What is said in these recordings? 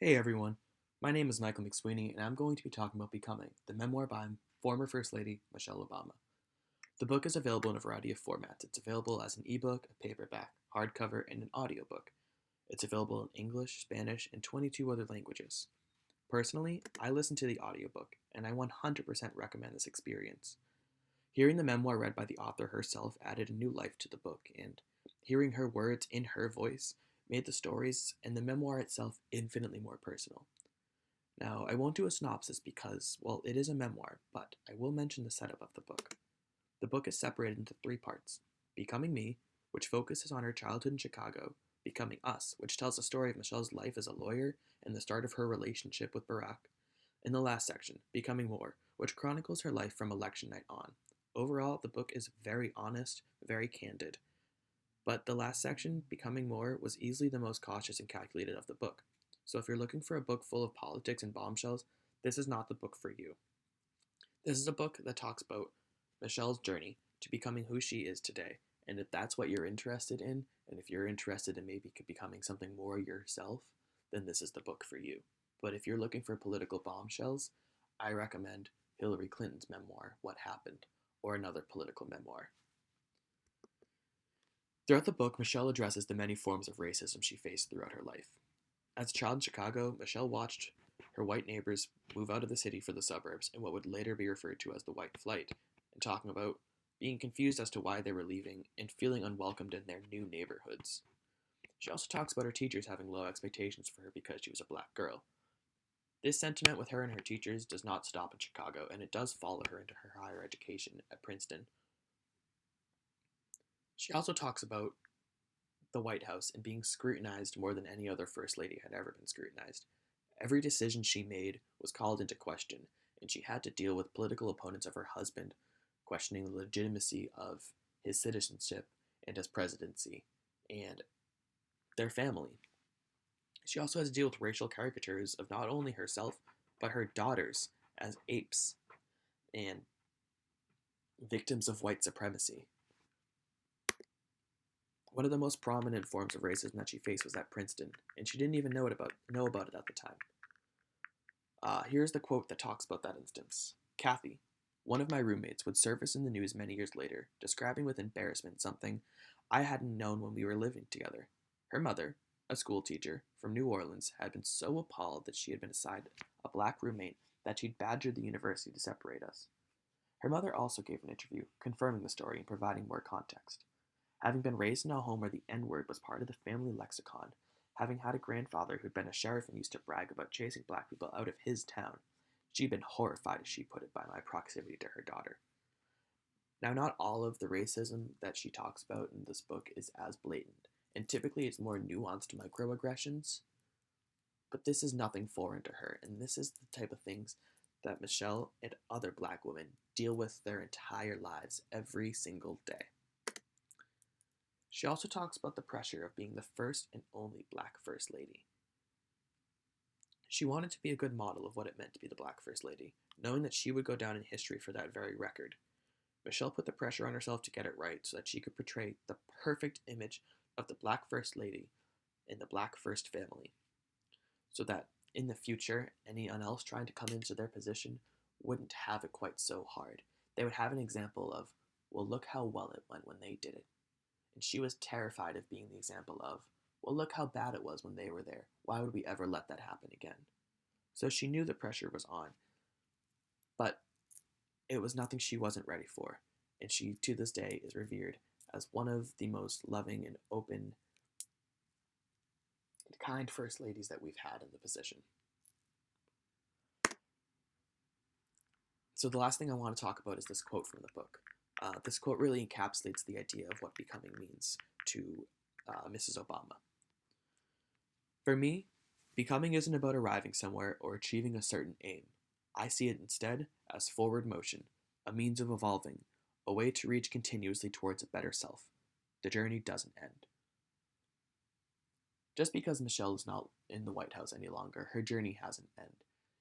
Hey everyone, my name is Michael McSweeney, and I'm going to be talking about Becoming, the memoir by former First Lady Michelle Obama. The book is available in a variety of formats. It's available as an ebook, a paperback, hardcover, and an audiobook. It's available in English, Spanish, and 22 other languages. Personally, I listened to the audiobook, and I 100% recommend this experience. Hearing the memoir read by the author herself added a new life to the book, and hearing her words in her voice made the stories and the memoir itself infinitely more personal. Now, I won't do a synopsis because, well, it is a memoir, but I will mention the setup of the book. The book is separated into three parts: Becoming Me, which focuses on her childhood in Chicago; Becoming Us, which tells the story of Michelle's life as a lawyer and the start of her relationship with Barack; and the last section, Becoming More, which chronicles her life from election night on. Overall, the book is very honest, very candid. But the last section, Becoming More, was easily the most cautious and calculated of the book. So if you're looking for a book full of politics and bombshells, this is not the book for you. This is a book that talks about Michelle's journey to becoming who she is today. And if that's what you're interested in, and if you're interested in maybe becoming something more yourself, then this is the book for you. But if you're looking for political bombshells, I recommend Hillary Clinton's memoir, What Happened, or another political memoir. Throughout the book, Michelle addresses the many forms of racism she faced throughout her life. As a child in Chicago, Michelle watched her white neighbors move out of the city for the suburbs in what would later be referred to as the white flight, and talking about being confused as to why they were leaving and feeling unwelcomed in their new neighborhoods. She also talks about her teachers having low expectations for her because she was a black girl. This sentiment with her and her teachers does not stop in Chicago, and it does follow her into her higher education at Princeton. She also talks about the White House and being scrutinized more than any other First Lady had ever been scrutinized. Every decision she made was called into question, and she had to deal with political opponents of her husband questioning the legitimacy of his citizenship and his presidency, and their family. She also has to deal with racial caricatures of not only herself, but her daughters as apes and victims of white supremacy. One of the most prominent forms of racism that she faced was at Princeton, and she didn't even know about it at the time. Here's the quote that talks about that instance. Kathy, one of my roommates, would surface in the news many years later, describing with embarrassment something I hadn't known when we were living together. Her mother, a school teacher from New Orleans, had been so appalled that she had been assigned a black roommate that she'd badgered the university to separate us. Her mother also gave an interview, confirming the story and providing more context. Having been raised in a home where the N-word was part of the family lexicon, having had a grandfather who'd been a sheriff and used to brag about chasing black people out of his town, she'd been horrified, as she put it, by my proximity to her daughter. Now, not all of the racism that she talks about in this book is as blatant, and typically it's more nuanced microaggressions, but this is nothing foreign to her, and this is the type of things that Michelle and other black women deal with their entire lives every single day. She also talks about the pressure of being the first and only black First Lady. She wanted to be a good model of what it meant to be the black First Lady, knowing that she would go down in history for that very record. Michelle put the pressure on herself to get it right so that she could portray the perfect image of the black First Lady and the black First Family, so that in the future, anyone else trying to come into their position wouldn't have it quite so hard. They would have an example of, well, look how well it went when they did it. And she was terrified of being the example of, well, look how bad it was when they were there. Why would we ever let that happen again? So she knew the pressure was on, but it was nothing she wasn't ready for. And she, to this day, is revered as one of the most loving and open and kind First Ladies that we've had in the position. So the last thing I want to talk about is this quote from the book. This quote really encapsulates the idea of what becoming means to Mrs. Obama. For me, becoming isn't about arriving somewhere or achieving a certain aim. I see it instead as forward motion, a means of evolving, a way to reach continuously towards a better self. The journey doesn't end. Just because Michelle is not in the White House any longer, her journey hasn't ended.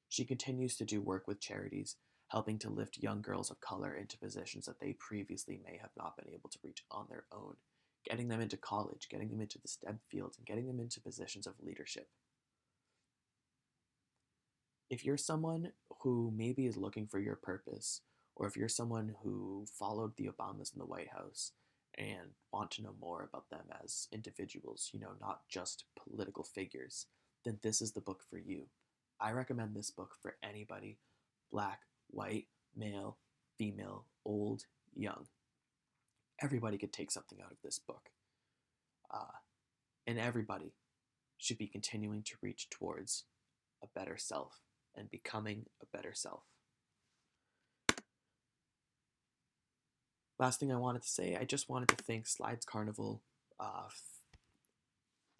She continues to do work with charities, helping to lift young girls of color into positions that they previously may have not been able to reach on their own, getting them into college, getting them into the STEM fields, and getting them into positions of leadership. If you're someone who maybe is looking for your purpose, or if you're someone who followed the Obamas in the White House and want to know more about them as individuals, not just political figures, then this is the book for you. I recommend this book for anybody, black, white, male, female, old, young. Everybody could take something out of this book. And everybody should be continuing to reach towards a better self and becoming a better self. Last thing I wanted to say, I just wanted to thank Slides Carnival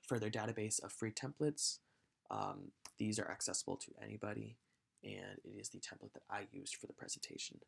for their database of free templates. These are accessible to anybody, and it is the template that I used for the presentation.